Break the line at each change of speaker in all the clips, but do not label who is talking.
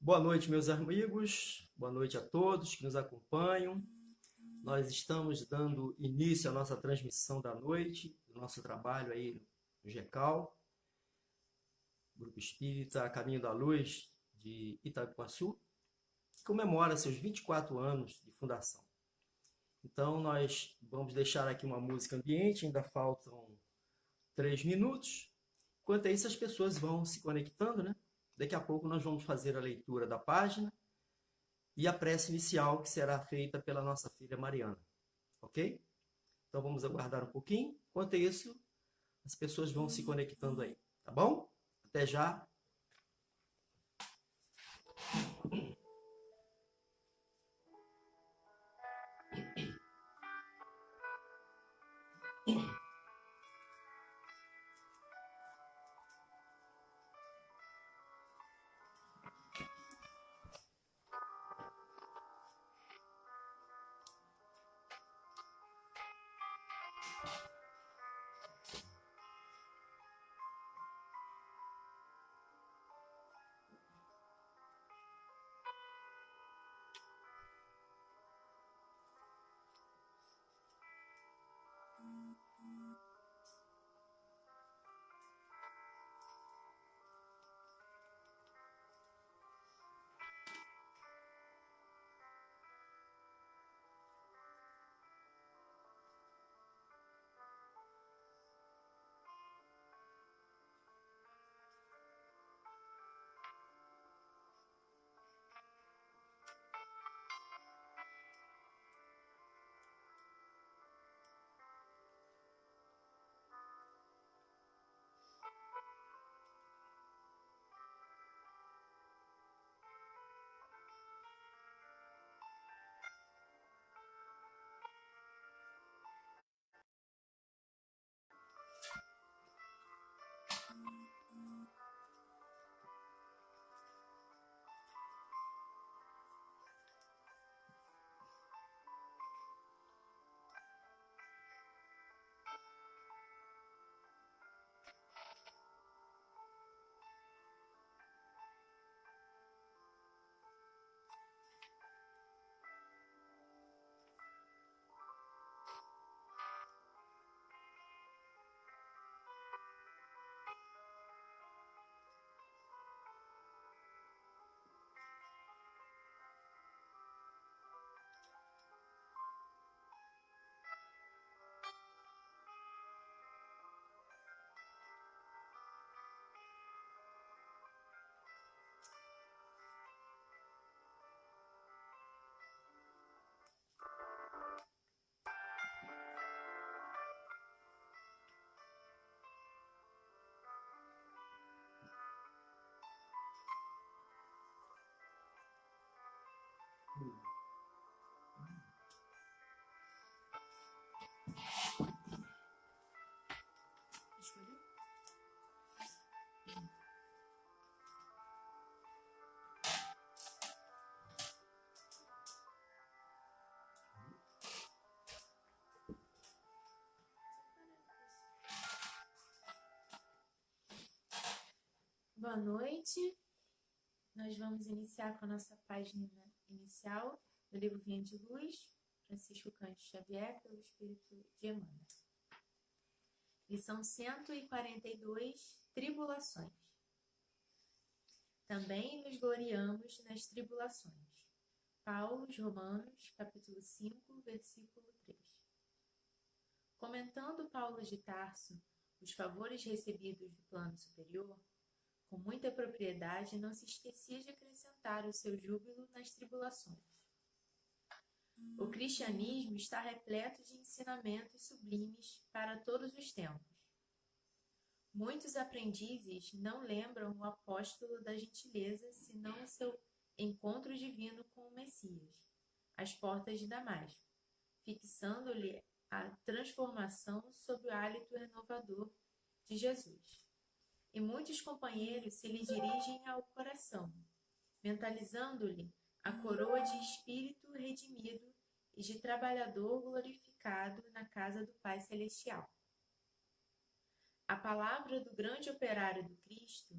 Boa noite, meus amigos. Boa noite a todos que nos acompanham. Nós estamos dando início à nossa transmissão da noite, do nosso trabalho aí no GECAL, Grupo Espírita Caminho da Luz de Itaguaçu, que comemora seus 24 anos de fundação. Então, nós vamos deixar aqui uma música ambiente, ainda faltam 3 minutos. Enquanto isso, as pessoas vão se conectando, né? Daqui a pouco nós vamos fazer a leitura da página e a prece inicial que será feita pela nossa filha Mariana, ok? Então vamos aguardar um pouquinho. Enquanto isso, as pessoas vão se conectando aí, tá bom? Até já.
Boa noite. Nós vamos iniciar com a nossa página inicial do livro Vinha de Luz, Francisco Cândido Xavier, pelo Espírito de Emmanuel. Lição 142, Tribulações. Também nos gloriamos nas tribulações. Paulo, Romanos, capítulo 5, versículo 3. Comentando Paulo de Tarso os favores recebidos do plano superior, com muita propriedade, não se esquecia de acrescentar o seu júbilo nas tribulações. O cristianismo está repleto de ensinamentos sublimes para todos os tempos. Muitos aprendizes não lembram o apóstolo da gentileza, senão o seu encontro divino com o Messias, às portas de Damasco, fixando-lhe a transformação sob o hálito renovador de Jesus. E muitos companheiros se lhe dirigem ao coração, mentalizando-lhe a coroa de espírito redimido e de trabalhador glorificado na casa do Pai Celestial. A palavra do grande operário do Cristo,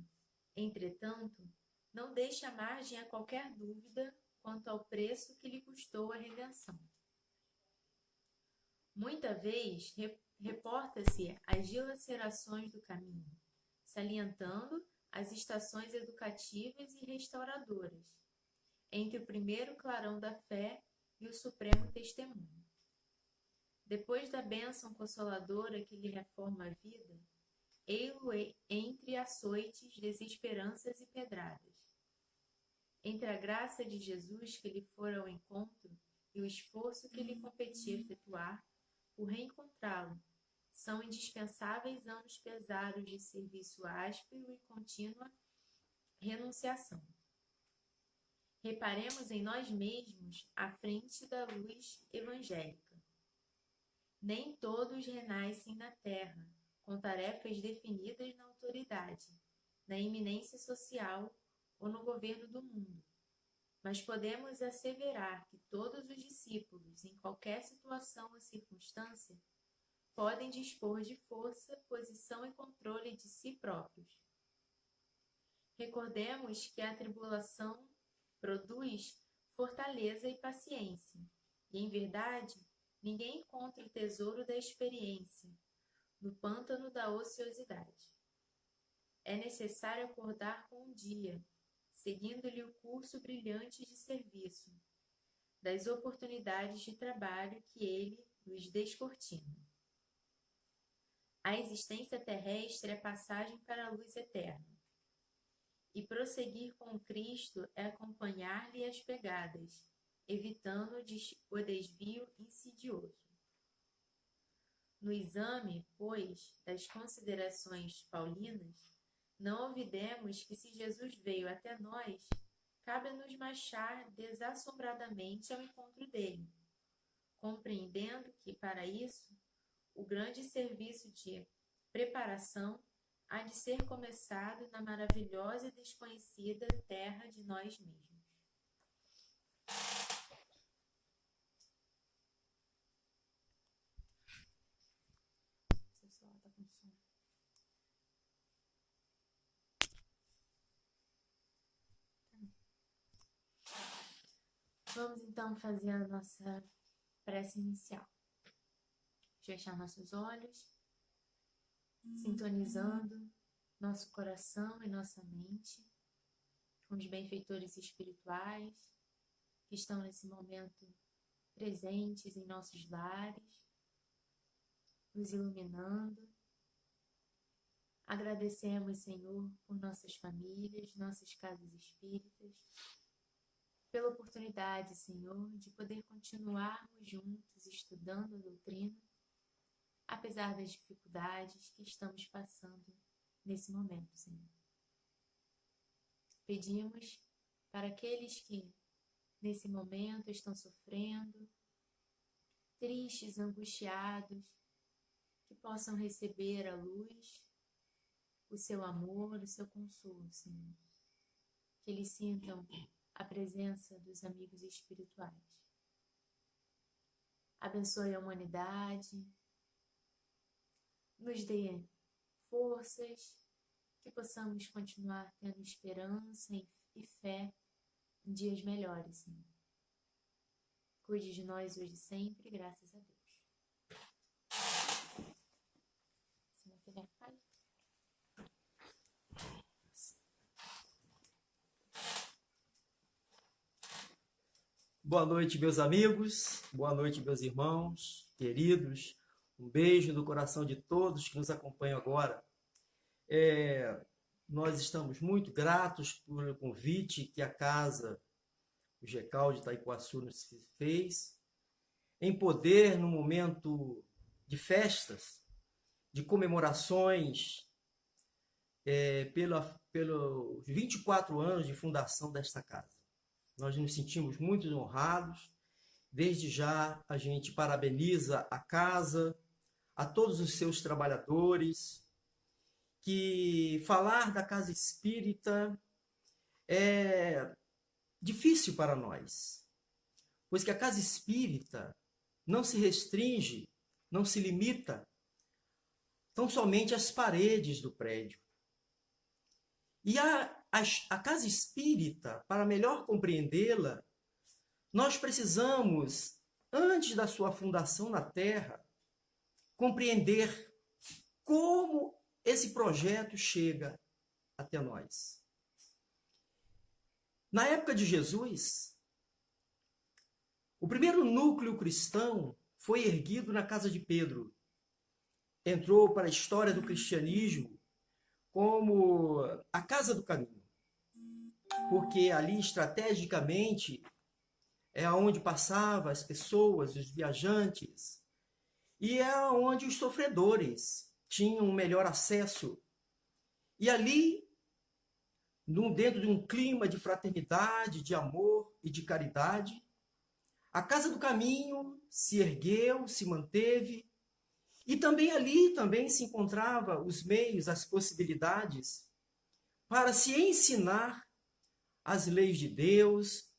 entretanto, não deixa margem a qualquer dúvida quanto ao preço que lhe custou a redenção. Muita vez reporta-se as dilacerações do caminho, salientando as estações educativas e restauradoras, entre o primeiro clarão da fé e o supremo testemunho. Depois da bênção consoladora que lhe reforma a vida, ei-lo entre açoites, desesperanças e pedradas. Entre a graça de Jesus que lhe fora ao encontro e o esforço que lhe competia efetuar, por reencontrá-lo, são indispensáveis anos pesados de serviço áspero e contínua renunciação. Reparemos em nós mesmos à frente da luz evangélica. Nem todos renascem na terra, com tarefas definidas na autoridade, na eminência social ou no governo do mundo. Mas podemos asseverar que todos os discípulos, em qualquer situação ou circunstância, podem dispor de força, posição e controle de si próprios. Recordemos que a tribulação produz fortaleza e paciência, e, em verdade, ninguém encontra o tesouro da experiência no pântano da ociosidade. É necessário acordar com o dia, seguindo-lhe o curso brilhante de serviço, das oportunidades de trabalho que ele nos descortina. A existência terrestre é passagem para a luz eterna, e prosseguir com Cristo é acompanhar-lhe as pegadas, evitando o desvio insidioso. No exame, pois, das considerações paulinas, não olvidemos que se Jesus veio até nós, cabe-nos marchar desassombradamente ao encontro dele, compreendendo que, para isso, o grande serviço de preparação há de ser começado na maravilhosa e desconhecida terra de nós mesmos. Vamos então fazer a nossa prece inicial. Fechar nossos olhos, sintonizando nosso coração e nossa mente com os benfeitores espirituais que estão nesse momento presentes em nossos lares, nos iluminando. Agradecemos, Senhor, por nossas famílias, nossas casas espíritas, pela oportunidade, Senhor, de poder continuarmos juntos estudando a doutrina, apesar das dificuldades que estamos passando nesse momento, Senhor. Pedimos para aqueles que, nesse momento, estão sofrendo, tristes, angustiados, que possam receber a luz, o seu amor, o seu consolo, Senhor. Que eles sintam a presença dos amigos espirituais. Abençoe a humanidade, nos dê forças, que possamos continuar tendo esperança e fé em dias melhores, Senhor. Cuide de nós hoje e sempre, graças a Deus. Senhor, que Ele fale.
Boa noite, meus amigos, boa noite, meus irmãos, queridos. Um beijo no coração de todos que nos acompanham agora. Nós estamos muito gratos por o convite que a Casa, o GECAL de Itaipuaçu, nos fez, em poder, no momento de festas, de comemorações, pelos 24 anos de fundação desta casa. Nós nos sentimos muito honrados. Desde já, a gente parabeniza a casa, a todos os seus trabalhadores, que falar da Casa Espírita é difícil para nós, pois que a Casa Espírita não se restringe, não se limita tão somente às paredes do prédio. E a casa espírita, para melhor compreendê-la, nós precisamos, antes da sua fundação na Terra, compreender como esse projeto chega até nós. Na época de Jesus, o primeiro núcleo cristão foi erguido na casa de Pedro. Entrou para a história do cristianismo como a casa do caminho, porque ali estrategicamente é onde passavam as pessoas, os viajantes, e é onde os sofredores tinham um melhor acesso. E ali, dentro de um clima de fraternidade, de amor e de caridade, a Casa do Caminho se ergueu, se manteve, e também ali se encontrava os meios, as possibilidades para se ensinar as leis de Deus,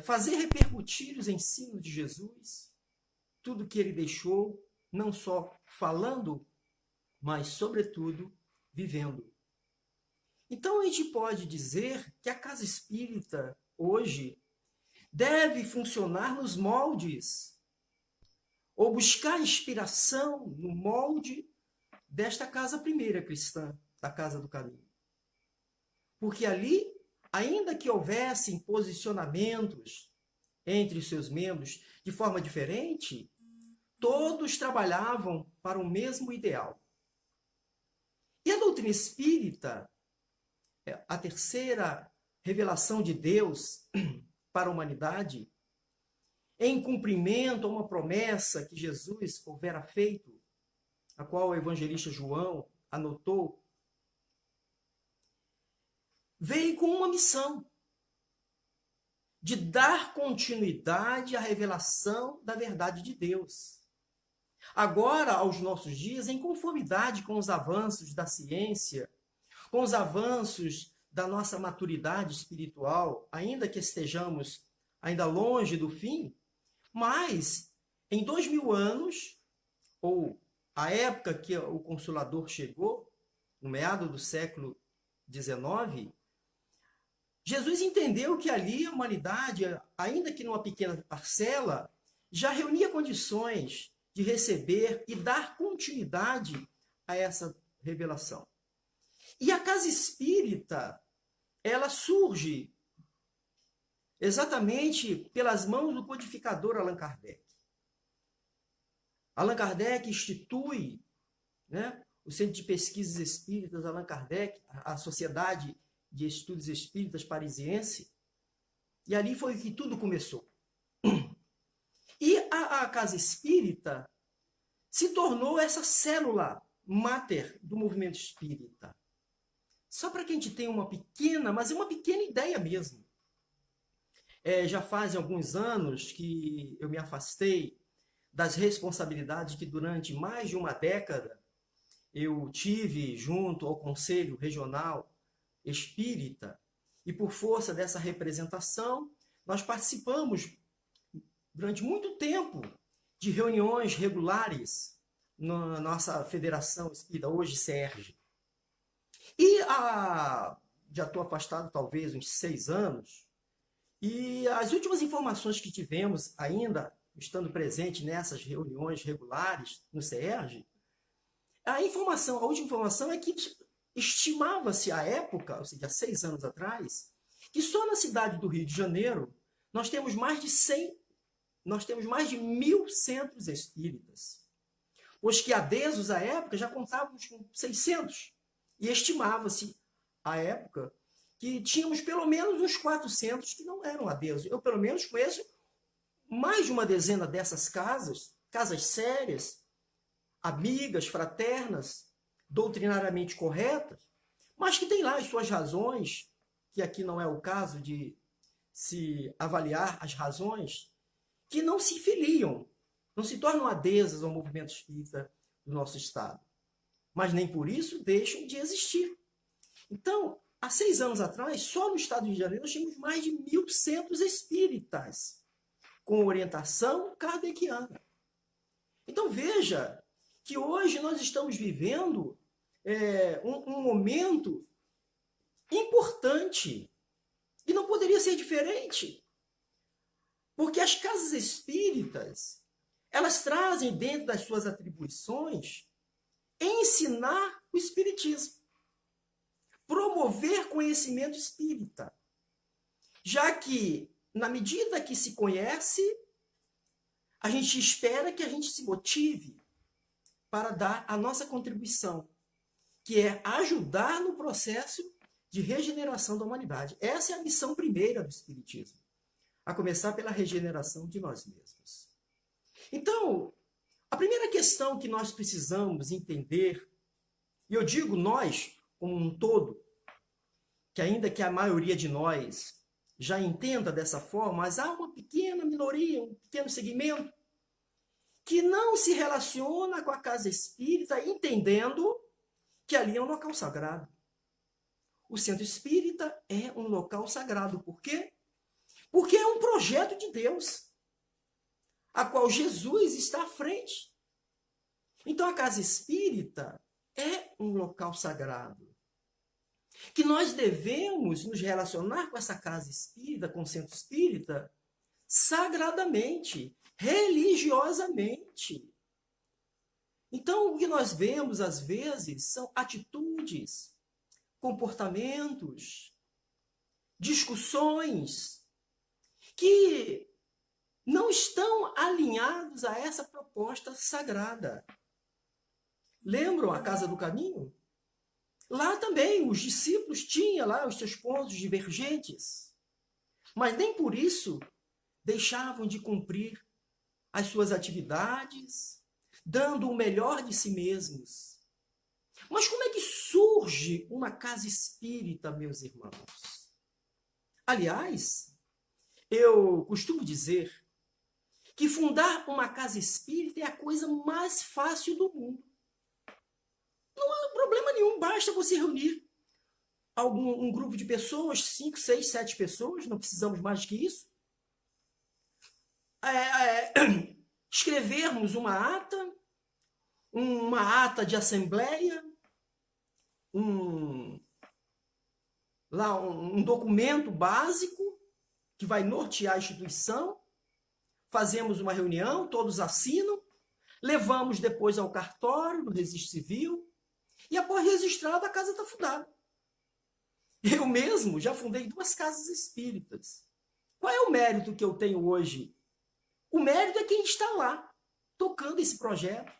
fazer repercutir os ensinos de Jesus, tudo que ele deixou, não só falando, mas, sobretudo, vivendo. Então, a gente pode dizer que a casa espírita, hoje, deve funcionar nos moldes, ou buscar inspiração no molde desta casa primeira cristã, da Casa do Caminho. Porque ali, ainda que houvessem posicionamentos entre os seus membros de forma diferente, todos trabalhavam para o mesmo ideal. E a doutrina espírita, a terceira revelação de Deus para a humanidade, em cumprimento a uma promessa que Jesus houvera feito, a qual o evangelista João anotou, veio com uma missão de dar continuidade à revelação da verdade de Deus. Agora, aos nossos dias, em conformidade com os avanços da ciência, com os avanços da nossa maturidade espiritual, ainda que estejamos ainda longe do fim, mas em 2000 anos, ou a época que o Consolador chegou, no meado do século XIX, Jesus entendeu que ali a humanidade, ainda que numa pequena parcela, já reunia condições de receber e dar continuidade a essa revelação. E a casa espírita, ela surge exatamente pelas mãos do codificador Allan Kardec. Allan Kardec institui, o Centro de Pesquisas Espíritas Allan Kardec, a Sociedade de Estudos Espíritas Parisiense, e ali foi que tudo começou. E a casa espírita se tornou essa célula máter do movimento espírita. Só para que a gente tenha uma pequena, mas é uma pequena ideia mesmo. Já fazem alguns anos que eu me afastei das responsabilidades que durante mais de uma década eu tive junto ao Conselho Regional Espírita, e por força dessa representação, nós participamos durante muito tempo de reuniões regulares na nossa Federação Espírita, hoje CERJ. E já estou afastado talvez uns 6 anos, e as últimas informações que tivemos ainda, estando presente nessas reuniões regulares no CERJ, a última informação é que estimava-se à época, ou seja, há 6 anos atrás, que só na cidade do Rio de Janeiro nós temos mais de 1.000 centros espíritas. Os que adesos à época já contávamos com 600. E estimava-se à época que tínhamos pelo menos uns 400 que não eram adeusos. Eu, pelo menos, conheço mais de uma dezena dessas casas sérias, amigas, fraternas, doutrinariamente corretas, mas que têm lá as suas razões, que aqui não é o caso de se avaliar as razões, que não se filiam, não se tornam adesas ao movimento espírita do nosso Estado. Mas nem por isso deixam de existir. Então, há 6 anos atrás, só no Estado do Rio de Janeiro, nós tínhamos mais de 1.000 centros espíritas, com orientação kardeciana. Então, veja que hoje nós estamos vivendo um momento importante e não poderia ser diferente. Porque as casas espíritas, elas trazem dentro das suas atribuições ensinar o espiritismo, promover conhecimento espírita, já que, na medida que se conhece, a gente espera que a gente se motive para dar a nossa contribuição, que é ajudar no processo de regeneração da humanidade. Essa é a missão primeira do espiritismo, a começar pela regeneração de nós mesmos. Então, a primeira questão que nós precisamos entender, e eu digo nós como um todo, que ainda que a maioria de nós já entenda dessa forma, mas há uma pequena minoria, um pequeno segmento, que não se relaciona com a casa espírita, entendendo que ali é um local sagrado. O centro espírita é um local sagrado. Por quê? Porque é um projeto de Deus, a qual Jesus está à frente. Então, a casa espírita é um local sagrado, que nós devemos nos relacionar com essa casa espírita, com o centro espírita, sagradamente, religiosamente. Então, o que nós vemos, às vezes, são atitudes, comportamentos, discussões que não estão alinhados a essa proposta sagrada. Lembram a Casa do Caminho? Lá também os discípulos tinham lá os seus pontos divergentes, mas nem por isso deixavam de cumprir as suas atividades, dando o melhor de si mesmos. Mas como é que surge uma casa espírita, meus irmãos? Aliás, eu costumo dizer que fundar uma casa espírita é a coisa mais fácil do mundo. Não há problema nenhum, basta você reunir um grupo de pessoas, 5, 6, 7 pessoas, não precisamos mais que isso. Escrevermos uma ata de assembleia, um documento básico que vai nortear a instituição, fazemos uma reunião, todos assinam, levamos depois ao cartório, no registro civil, e após registrado, a casa está fundada. Eu mesmo já fundei 2 casas espíritas. Qual é o mérito que eu tenho hoje? O mérito é quem está lá, tocando esse projeto.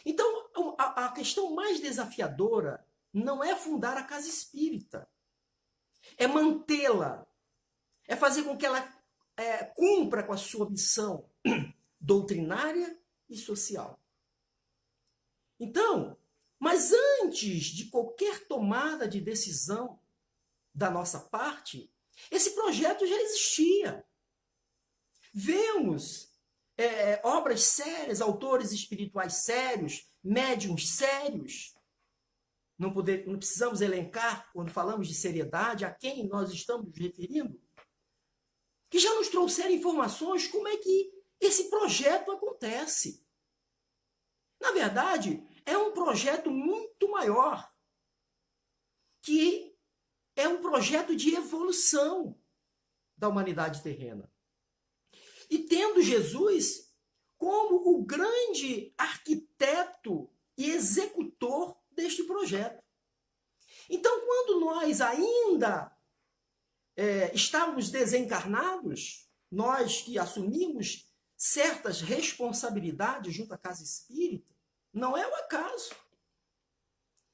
Então, a questão mais desafiadora não é fundar a casa espírita, é mantê-la, é fazer com que ela cumpra com a sua missão doutrinária e social. Então, mas antes de qualquer tomada de decisão da nossa parte, esse projeto já existia. Vemos obras sérias, autores espirituais sérios, médiuns sérios. Não precisamos elencar, quando falamos de seriedade, a quem nós estamos nos referindo, que já nos trouxeram informações como é que esse projeto acontece. Na verdade, é um projeto muito maior, que é um projeto de evolução da humanidade terrena. E tendo Jesus como o grande arquiteto e executor deste projeto. Então, quando nós ainda estávamos desencarnados, nós que assumimos certas responsabilidades junto à casa espírita, não é o acaso.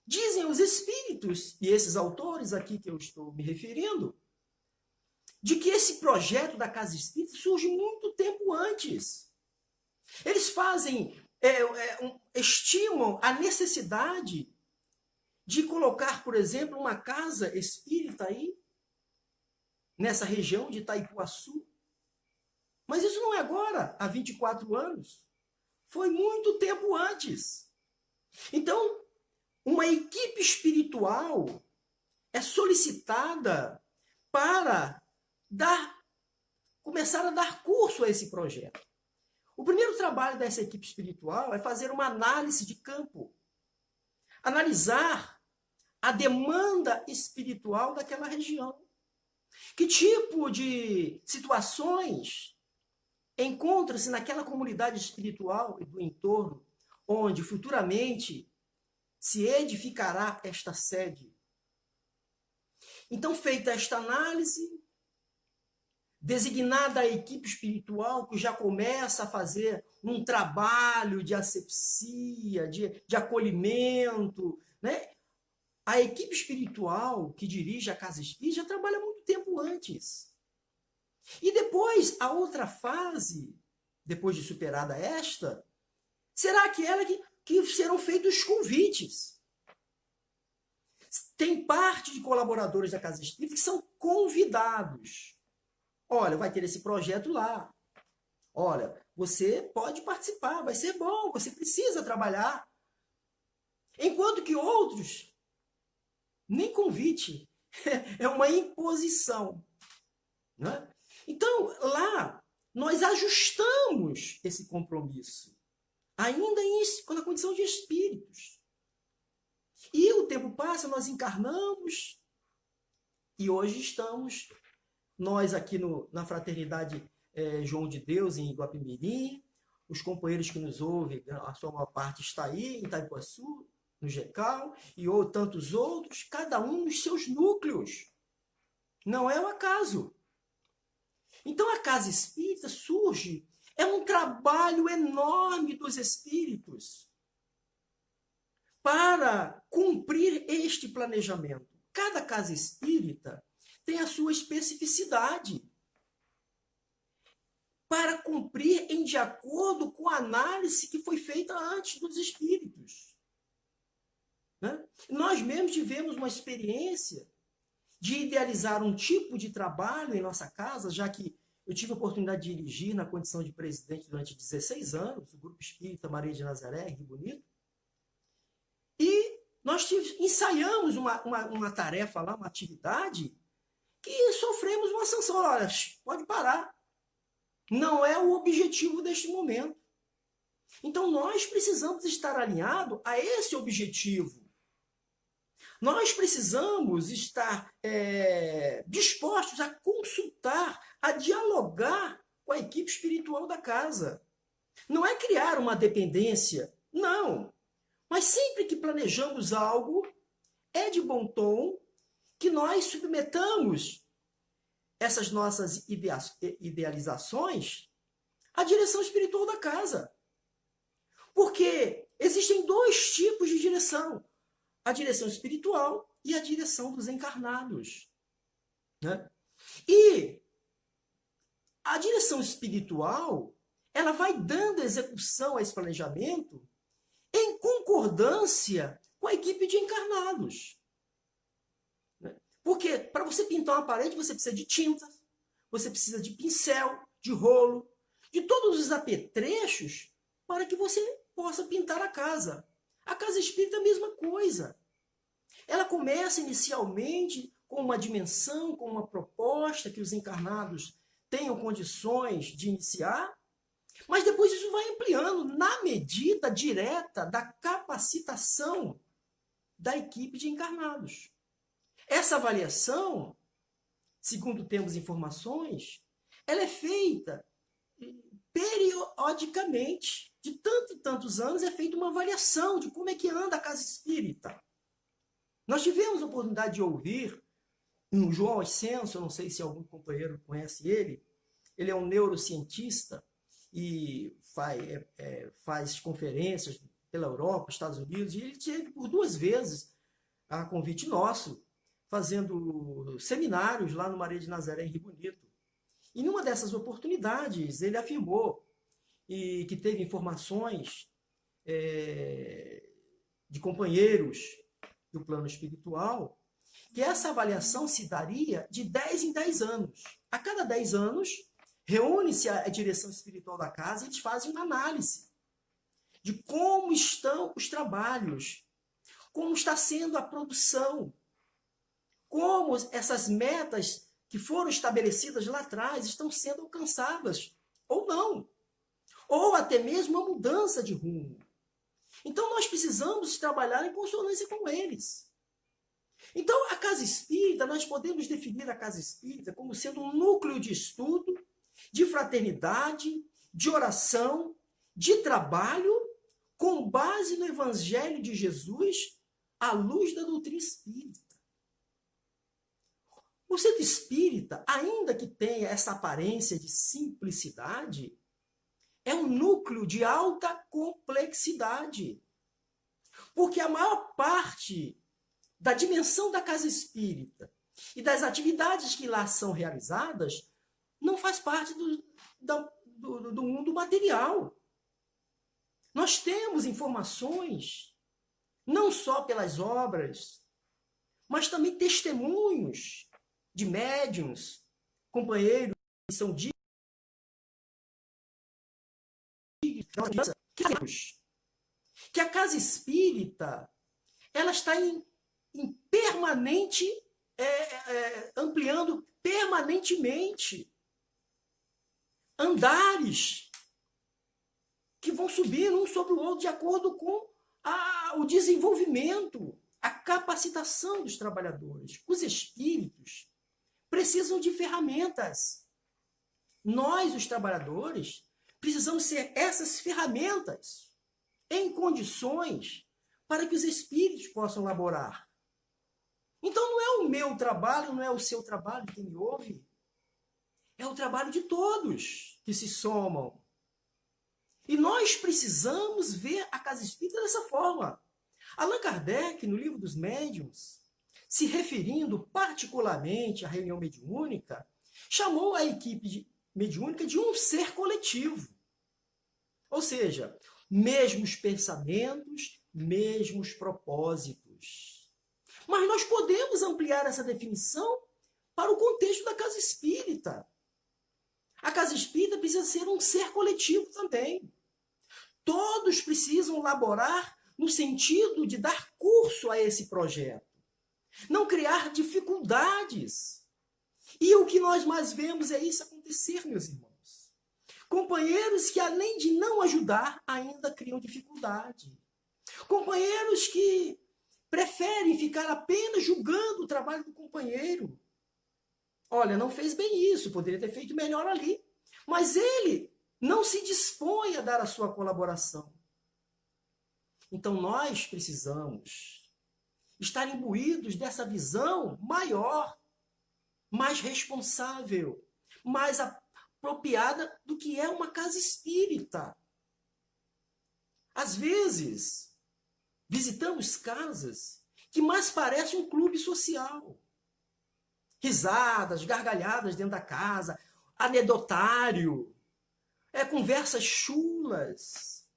Dizem os espíritos, e esses autores aqui que eu estou me referindo, de que esse projeto da casa espírita surge muito tempo antes. Eles estimam a necessidade de colocar, por exemplo, uma casa espírita aí, nessa região de Itaipuaçu. Mas isso não é agora, há 24 anos. Foi muito tempo antes. Então, uma equipe espiritual é solicitada para começar a dar curso a esse projeto. O primeiro trabalho dessa equipe espiritual é fazer uma análise de campo. Analisar a demanda espiritual daquela região. Que tipo de situações encontra-se naquela comunidade espiritual e do entorno, onde futuramente se edificará esta sede? Então, feita esta análise, designada a equipe espiritual, que já começa a fazer um trabalho de asepsia, de acolhimento, né? A equipe espiritual que dirige a casa espírita já trabalha muito tempo antes. E depois, a outra fase, depois de superada esta, será aquela que serão feitos os convites. Tem parte de colaboradores da casa espírita que são convidados. Olha, vai ter esse projeto lá. Olha, você pode participar, vai ser bom, você precisa trabalhar. Enquanto que outros, nem convite, é uma imposição. Né? Então, lá, nós ajustamos esse compromisso, ainda na condição de espíritos. E o tempo passa, nós encarnamos, e hoje estamos, nós aqui na Fraternidade João de Deus, em Iguapimirim, os companheiros que nos ouvem, a sua maior parte está aí, em Itaipuaçu, no GECAL, e tantos outros, cada um nos seus núcleos. Não é um acaso. Então, a casa espírita surge, é um trabalho enorme dos espíritos para cumprir este planejamento. Cada casa espírita tem a sua especificidade para cumprir de acordo com a análise que foi feita antes dos espíritos. Né? Nós mesmos tivemos uma experiência de idealizar um tipo de trabalho em nossa casa, já que eu tive a oportunidade de dirigir na condição de presidente durante 16 anos, o Grupo Espírita Maria de Nazaré, em Rio Bonito, e nós ensaiamos uma tarefa lá, uma atividade, que sofremos uma sanção. Olha, pode parar. Não é o objetivo deste momento. Então, nós precisamos estar alinhados a esse objetivo. Nós precisamos estar dispostos a consultar, a dialogar com a equipe espiritual da casa. Não é criar uma dependência, não. Mas sempre que planejamos algo, é de bom tom que nós submetamos essas nossas idealizações à direção espiritual da casa. Porque existem dois tipos de direção. A direção espiritual e a direção dos encarnados. Né? E a direção espiritual, ela vai dando execução a esse planejamento em concordância com a equipe de encarnados. Né? Porque para você pintar uma parede, você precisa de tinta, você precisa de pincel, de rolo, de todos os apetrechos para que você possa pintar a casa. A casa espírita é a mesma coisa. Ela começa inicialmente com uma dimensão, com uma proposta que os encarnados tenham condições de iniciar, mas depois isso vai ampliando na medida direta da capacitação da equipe de encarnados. Essa avaliação, segundo temos informações, ela é feita periodicamente. De tantos e tantos anos é feita uma avaliação de como é que anda a casa espírita. Nós tivemos a oportunidade de ouvir um João Ascenso, eu não sei se algum companheiro conhece ele é um neurocientista e faz conferências pela Europa, Estados Unidos, e ele esteve por 2 vezes, a convite nosso, fazendo seminários lá no Maria de Nazaré, em Rio Bonito. E numa dessas oportunidades, ele afirmou que teve informações de companheiros do plano espiritual, que essa avaliação se daria de 10 em 10 anos. A cada 10 anos, reúne-se a direção espiritual da casa e eles fazem uma análise de como estão os trabalhos, como está sendo a produção, como essas metas que foram estabelecidas lá atrás estão sendo alcançadas ou não. Ou até mesmo uma mudança de rumo. Então, nós precisamos trabalhar em consonância com eles. Então, a casa espírita, nós podemos definir a casa espírita como sendo um núcleo de estudo, de fraternidade, de oração, de trabalho, com base no Evangelho de Jesus, à luz da doutrina espírita. O centro espírita, ainda que tenha essa aparência de simplicidade, é um núcleo de alta complexidade. Porque a maior parte da dimensão da casa espírita e das atividades que lá são realizadas não faz parte do mundo material. Nós temos informações, não só pelas obras, mas também testemunhos de médiuns, companheiros que são dignos, que a casa espírita ela está em permanente, ampliando permanentemente andares que vão subindo um sobre o outro de acordo com o desenvolvimento, a capacitação dos trabalhadores. Os espíritos precisam de ferramentas. Nós, os trabalhadores, precisamos ser essas ferramentas em condições para que os espíritos possam laborar. Então não é o meu trabalho, não é o seu trabalho que me ouve. É o trabalho de todos que se somam. E nós precisamos ver a casa espírita dessa forma. Allan Kardec, no Livro dos Médiuns, se referindo particularmente à reunião mediúnica, chamou a equipe mediúnica de um ser coletivo. Ou seja, mesmos pensamentos, mesmos propósitos. Mas nós podemos ampliar essa definição para o contexto da casa espírita. A casa espírita precisa ser um ser coletivo também. Todos precisam laborar no sentido de dar curso a esse projeto. Não criar dificuldades. E o que nós mais vemos é isso acontecer, meus irmãos. Companheiros que, além de não ajudar, ainda criam dificuldade. Companheiros que preferem ficar apenas julgando o trabalho do companheiro. Olha, não fez bem isso, poderia ter feito melhor ali. Mas ele não se dispõe a dar a sua colaboração. Então nós precisamos estar imbuídos dessa visão maior, mais responsável, mais apropriada do que é uma casa espírita. Às vezes, visitamos casas que mais parecem um clube social. Risadas, gargalhadas dentro da casa, anedotário, conversas chulas,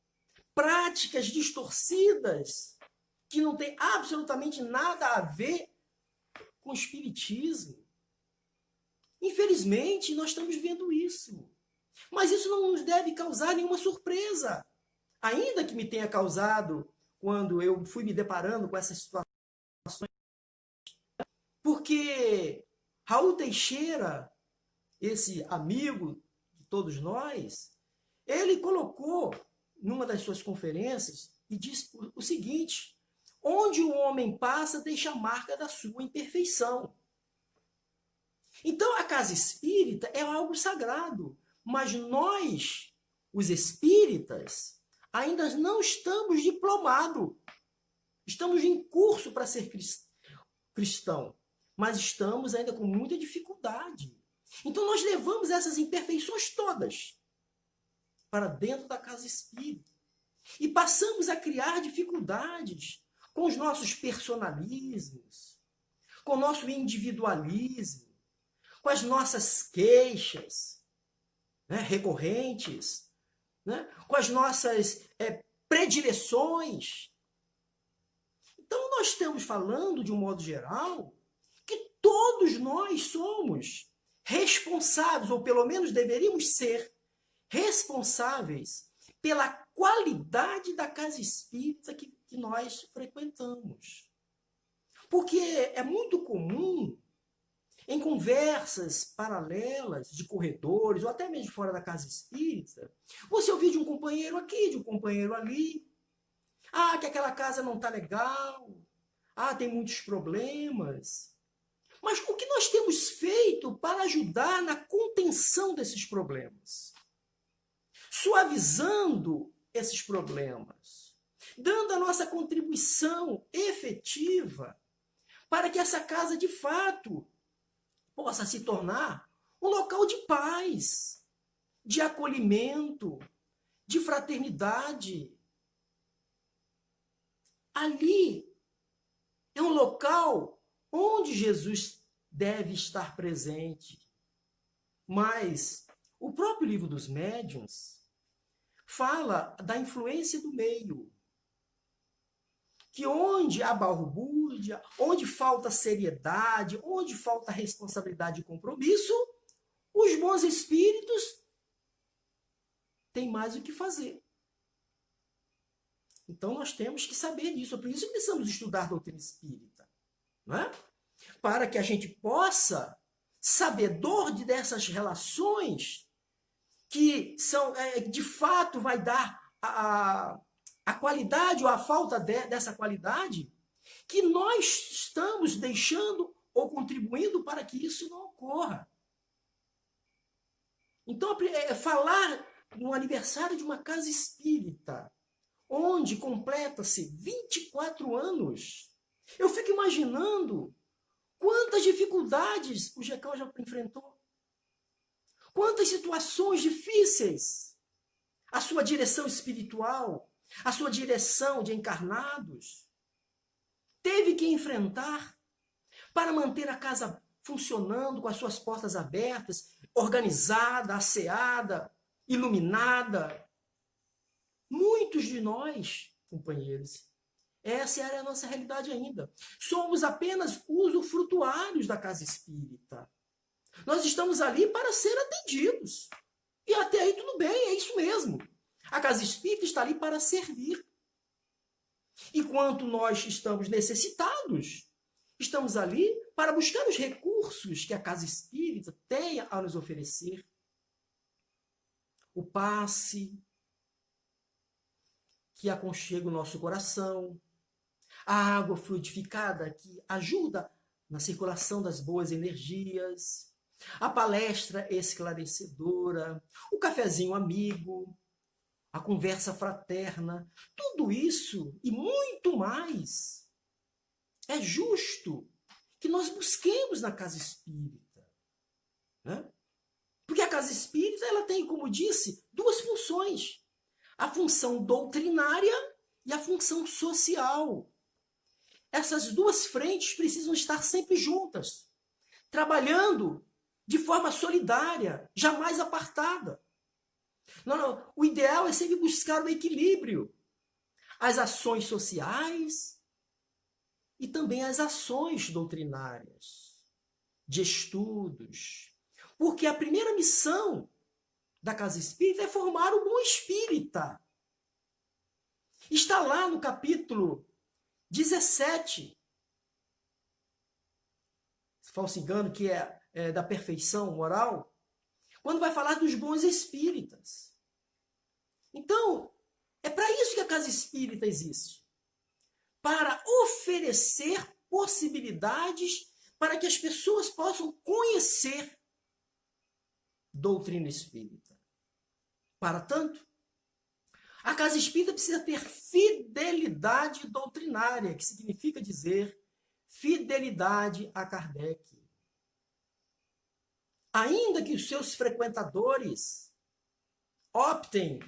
práticas distorcidas que não tem absolutamente nada a ver com o espiritismo. Infelizmente, nós estamos vendo isso. Mas isso não nos deve causar nenhuma surpresa. Ainda que me tenha causado quando eu fui me deparando com essas situações. Porque Raul Teixeira, esse amigo de todos nós, ele colocou numa das suas conferências e disse o seguinte: onde o homem passa, deixa a marca da sua imperfeição. Então, a casa espírita é algo sagrado, mas nós, os espíritas, ainda não estamos diplomados. Estamos em curso para ser cristão, mas estamos ainda com muita dificuldade. Então, nós levamos essas imperfeições todas para dentro da casa espírita e passamos a criar dificuldades com os nossos personalismos, com o nosso individualismo, com as nossas queixas, né, recorrentes, né, com as nossas predileções. Então, nós estamos falando, de um modo geral, que todos nós somos responsáveis, ou pelo menos deveríamos ser responsáveis pela qualidade da casa espírita que nós frequentamos. Porque é muito comum, em conversas paralelas de corredores, ou até mesmo fora da casa espírita, você ouvir de um companheiro aqui, de um companheiro ali, que aquela casa não está legal, Ah, tem muitos problemas. Mas o que nós temos feito para ajudar na contenção desses problemas? Suavizando esses problemas, dando a nossa contribuição efetiva para que essa casa, de fato, possa se tornar um local de paz, de acolhimento, de fraternidade. Ali é um local onde Jesus deve estar presente. Mas o próprio livro dos Médiuns fala da influência do meio. Que onde há balbúrdia, onde falta seriedade, onde falta responsabilidade e compromisso, os bons espíritos têm mais o que fazer. Então nós temos que saber disso. É por isso que precisamos estudar a doutrina espírita. Não é? Para que a gente possa, sabedor dessas relações, que são, de fato vai dar a qualidade ou a falta dessa qualidade, que nós estamos deixando ou contribuindo para que isso não ocorra. Então, falar no aniversário de uma casa espírita, onde completa-se 24 anos, eu fico imaginando quantas dificuldades o GECAL já enfrentou, quantas situações difíceis a sua direção espiritual, a sua direção de encarnados, teve que enfrentar para manter a casa funcionando, com as suas portas abertas, organizada, asseada, iluminada. Muitos de nós, companheiros, essa é a nossa realidade ainda. Somos apenas usufrutuários da casa espírita. Nós estamos ali para ser atendidos. E até aí tudo bem, é isso mesmo. A casa espírita está ali para servir. Enquanto nós estamos necessitados, estamos ali para buscar os recursos que a casa espírita tem a nos oferecer. O passe, que aconchega o nosso coração, a água fluidificada, que ajuda na circulação das boas energias, a palestra esclarecedora, o cafezinho amigo, a conversa fraterna, tudo isso e muito mais é justo que nós busquemos na casa espírita. Né? Porque a casa espírita ela tem, como disse, duas funções. A função doutrinária e a função social. Essas duas frentes precisam estar sempre juntas, trabalhando de forma solidária, jamais apartada. Não, o ideal é sempre buscar o equilíbrio. As ações sociais e também as ações doutrinárias, de estudos. Porque a primeira missão da casa espírita é formar o bom espírita. Está lá no capítulo 17, se falso engano, que é da perfeição moral, quando vai falar dos bons espíritas. Então, é para isso que a casa espírita existe. Para oferecer possibilidades para que as pessoas possam conhecer doutrina espírita. Para tanto, a casa espírita precisa ter fidelidade doutrinária, que significa dizer fidelidade a Kardec. Ainda que os seus frequentadores optem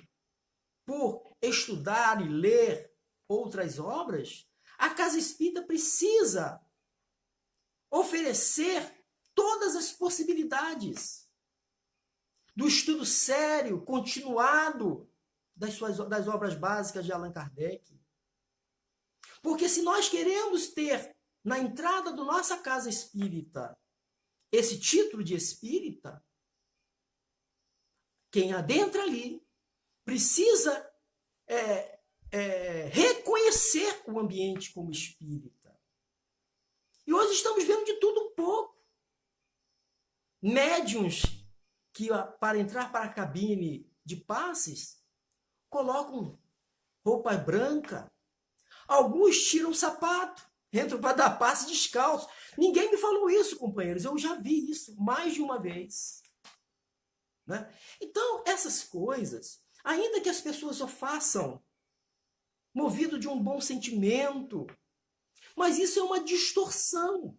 por estudar e ler outras obras, a casa espírita precisa oferecer todas as possibilidades do estudo sério, continuado das obras básicas de Allan Kardec. Porque se nós queremos ter na entrada da nossa casa espírita esse título de espírita, quem adentra ali precisa reconhecer o ambiente como espírita. E hoje estamos vendo de tudo um pouco. Médiuns que, para entrar para a cabine de passes, colocam roupa branca. Alguns tiram o sapato, Entram para dar passe descalço. Ninguém me falou isso, companheiros. Eu já vi isso mais de uma vez. Né? Então, essas coisas, ainda que as pessoas o façam movido de um bom sentimento, mas isso é uma distorção.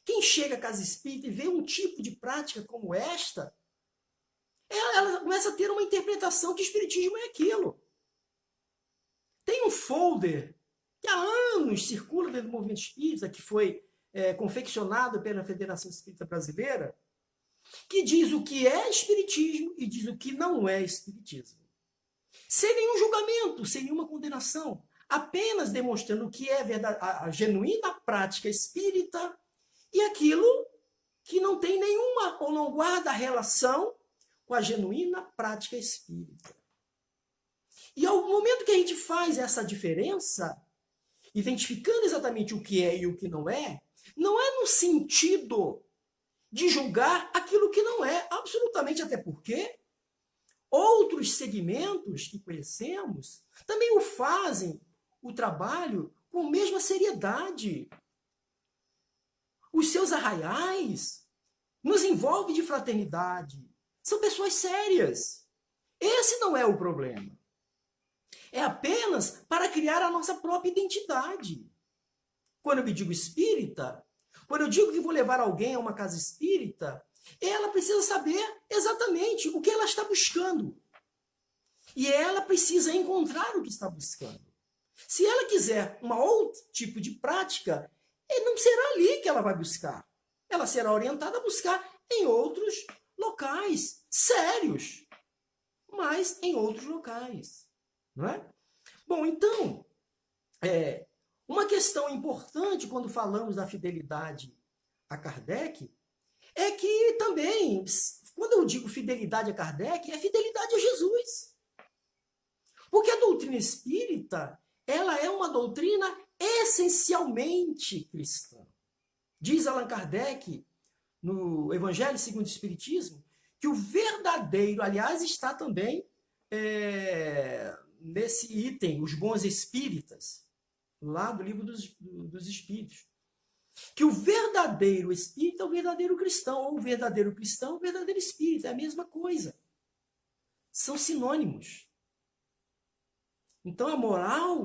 Quem chega à casa espírita e vê um tipo de prática como esta, ela começa a ter uma interpretação que o espiritismo é aquilo. Tem um folder que há anos circula dentro do movimento espírita, que foi confeccionado pela Federação Espírita Brasileira, que diz o que é espiritismo e diz o que não é espiritismo. Sem nenhum julgamento, sem nenhuma condenação, apenas demonstrando o que é a genuína prática espírita e aquilo que não tem nenhuma ou não guarda relação com a genuína prática espírita. E ao momento que a gente faz essa diferença, identificando exatamente o que é e o que não é no sentido de julgar aquilo que não é, absolutamente, até porque outros segmentos que conhecemos também fazem o trabalho com a mesma seriedade. Os seus arraiais nos envolvem de fraternidade. São pessoas sérias. Esse não é o problema. É apenas para criar a nossa própria identidade. Quando eu me digo espírita, quando eu digo que vou levar alguém a uma casa espírita, ela precisa saber exatamente o que ela está buscando. E ela precisa encontrar o que está buscando. Se ela quiser um outro tipo de prática, não será ali que ela vai buscar. Ela será orientada a buscar em outros locais sérios, mas em outros locais. Não é? Bom, então, uma questão importante quando falamos da fidelidade a Kardec é que também, quando eu digo fidelidade a Kardec, é fidelidade a Jesus. Porque a doutrina espírita, ela é uma doutrina essencialmente cristã. Diz Allan Kardec, no Evangelho segundo o Espiritismo, que o verdadeiro, aliás, está também nesse item, os bons espíritas, lá do livro dos Espíritos, que o verdadeiro espírita é o verdadeiro cristão, ou o verdadeiro cristão é o verdadeiro espírita, é a mesma coisa. São sinônimos. Então, a moral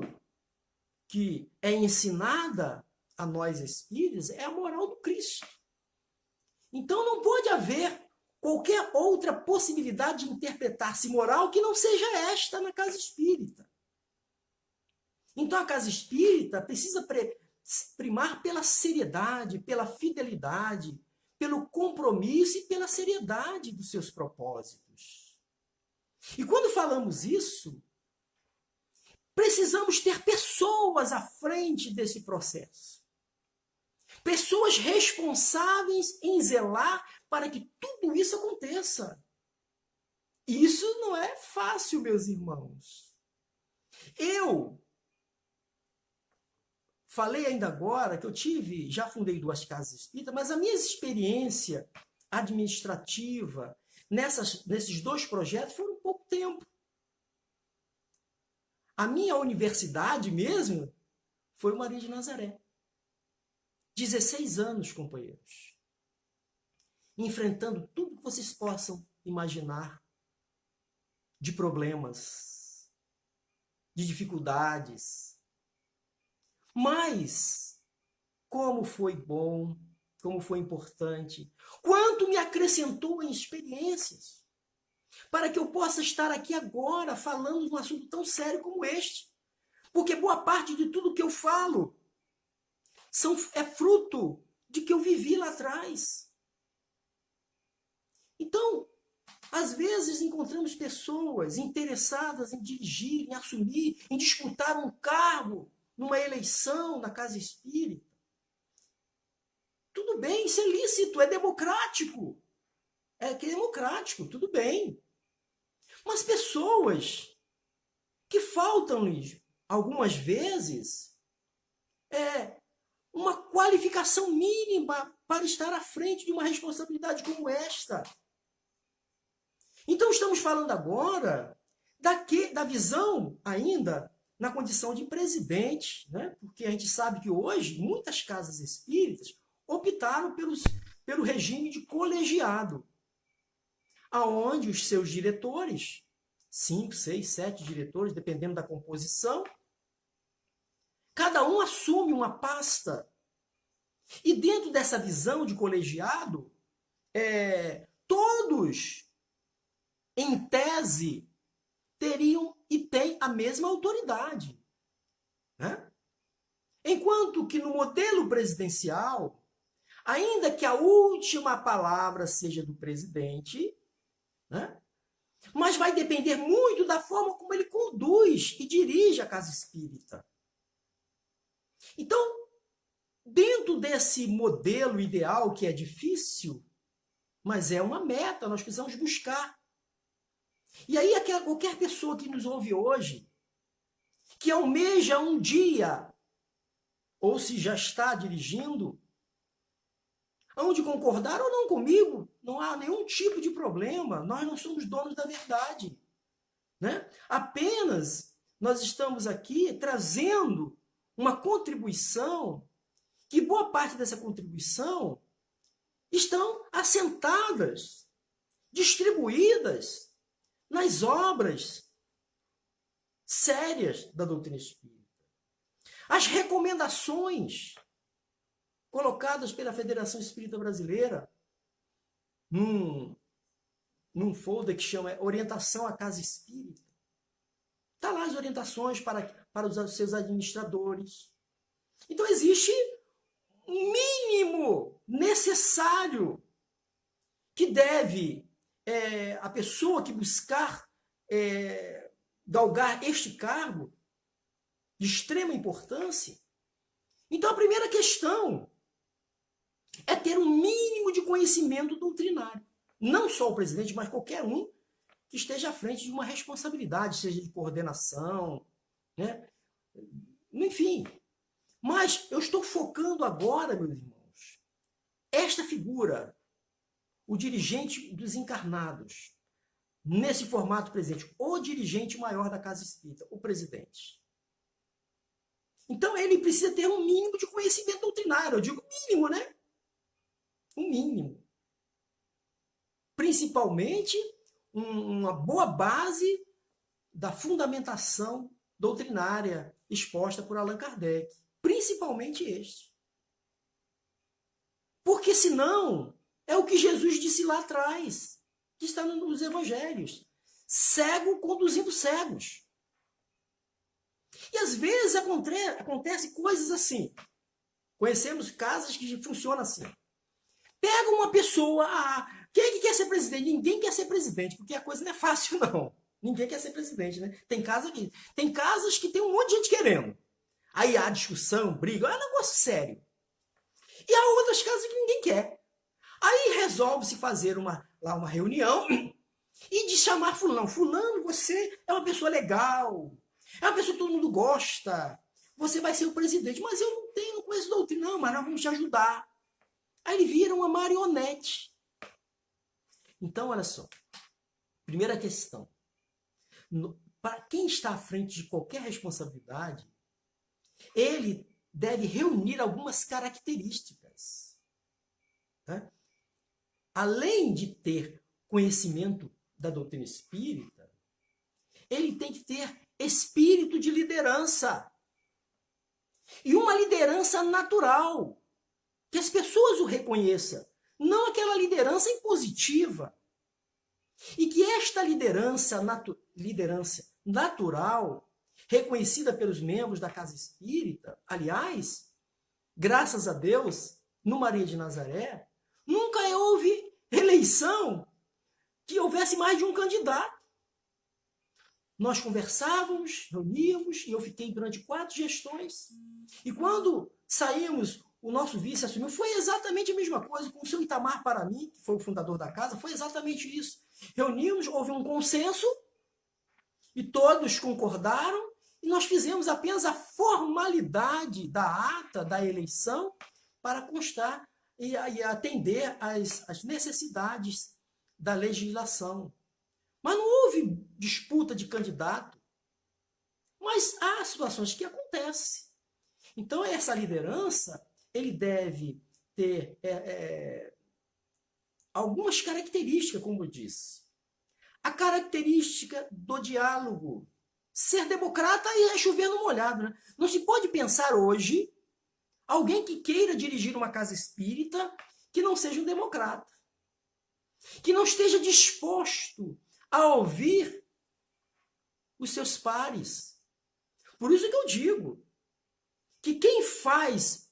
que é ensinada a nós espíritas é a moral do Cristo. Então, não pode haver qualquer outra possibilidade de interpretar-se moral que não seja esta na casa espírita. Então, a casa espírita precisa primar pela seriedade, pela fidelidade, pelo compromisso e pela seriedade dos seus propósitos. E quando falamos isso, precisamos ter pessoas à frente desse processo. Pessoas responsáveis em zelar para que tudo isso aconteça. Isso não é fácil, meus irmãos. Eu falei ainda agora que eu já fundei 2 casas espíritas, mas a minha experiência administrativa nesses 2 projetos foi um pouco tempo. A minha universidade mesmo foi o Maria de Nazaré. 16 anos, companheiros. Enfrentando tudo que vocês possam imaginar de problemas, de dificuldades. Mas, como foi bom, como foi importante, quanto me acrescentou em experiências, para que eu possa estar aqui agora falando de um assunto tão sério como este. Porque boa parte de tudo que eu falo é fruto de que eu vivi lá atrás. Então, às vezes encontramos pessoas interessadas em dirigir, em assumir, em disputar um cargo numa eleição na casa espírita. Tudo bem, isso é lícito, é democrático. É democrático, tudo bem. Mas pessoas que faltam-lhes, algumas vezes, uma qualificação mínima para estar à frente de uma responsabilidade como esta. Então, estamos falando agora da visão ainda na condição de presidente, né? Porque a gente sabe que hoje muitas casas espíritas optaram pelo regime de colegiado, aonde os seus diretores, 5, 6, 7 diretores, dependendo da composição, cada um assume uma pasta. E dentro dessa visão de colegiado, todos, em tese, teriam e têm a mesma autoridade. Né? Enquanto que no modelo presidencial, ainda que a última palavra seja do presidente, né? Mas vai depender muito da forma como ele conduz e dirige a casa espírita. Então, dentro desse modelo ideal, que é difícil, mas é uma meta, nós precisamos buscar. E aí, qualquer pessoa que nos ouve hoje, que almeja um dia, ou se já está dirigindo, onde concordar ou não comigo, não há nenhum tipo de problema, nós não somos donos da verdade. Né? Apenas nós estamos aqui trazendo uma contribuição, que boa parte dessa contribuição estão assentadas, distribuídas nas obras sérias da doutrina espírita. As recomendações colocadas pela Federação Espírita Brasileira num folder que chama Orientação à Casa Espírita. Está lá as orientações para os seus administradores. Então, existe um mínimo necessário que deve a pessoa que buscar galgar este cargo de extrema importância. Então, a primeira questão é ter um mínimo de conhecimento doutrinário. Não só o presidente, mas qualquer um que esteja à frente de uma responsabilidade, seja de coordenação, né? Enfim. Mas eu estou focando agora, meus irmãos, esta figura, o dirigente dos encarnados, nesse formato presente, o dirigente maior da Casa Espírita, o presidente. Então, ele precisa ter um mínimo de conhecimento doutrinário. Eu digo mínimo, né? Um mínimo. Principalmente, uma boa base da fundamentação doutrinária exposta por Allan Kardec. Principalmente este. Porque, senão, é o que Jesus disse lá atrás, que está nos evangelhos. Cego conduzindo cegos. E às vezes acontece coisas assim. Conhecemos casas que funcionam assim. Pega uma pessoa, quem é que quer ser presidente? Ninguém quer ser presidente, porque a coisa não é fácil, não. Ninguém quer ser presidente, né? Tem casas que tem um monte de gente querendo. Aí há discussão, briga, é um negócio sério. E há outras casas que ninguém quer. Aí resolve-se fazer uma reunião e de chamar fulano. Fulano, você é uma pessoa legal. É uma pessoa que todo mundo gosta. Você vai ser o presidente. Mas eu não conheço doutrina. Não, mas nós vamos te ajudar. Aí ele vira uma marionete. Então, olha só. Primeira questão. Para quem está à frente de qualquer responsabilidade, ele deve reunir algumas características. Tá? Além de ter conhecimento da doutrina espírita, ele tem que ter espírito de liderança. E uma liderança natural. Que as pessoas o reconheçam. Não aquela liderança impositiva. E que esta liderança natural, reconhecida pelos membros da Casa Espírita, aliás, graças a Deus, no Maria de Nazaré, nunca houve eleição que houvesse mais de um candidato. Nós conversávamos, reuníamos, e eu fiquei durante 4 gestões. E quando saímos, o nosso vice assumiu, foi exatamente a mesma coisa, com o seu Itamar Parami, que foi o fundador da casa, foi exatamente isso. Reunimos, houve um consenso, e todos concordaram, e nós fizemos apenas a formalidade da ata da eleição para constar e atender às necessidades da legislação. Mas não houve disputa de candidato. Mas há situações que acontecem. Então, essa liderança, ele deve ter algumas características, como eu disse. A característica do diálogo. Ser democrata é chover no molhado, né? Não se pode pensar hoje alguém que queira dirigir uma casa espírita que não seja um democrata, que não esteja disposto a ouvir os seus pares. Por isso que eu digo que quem faz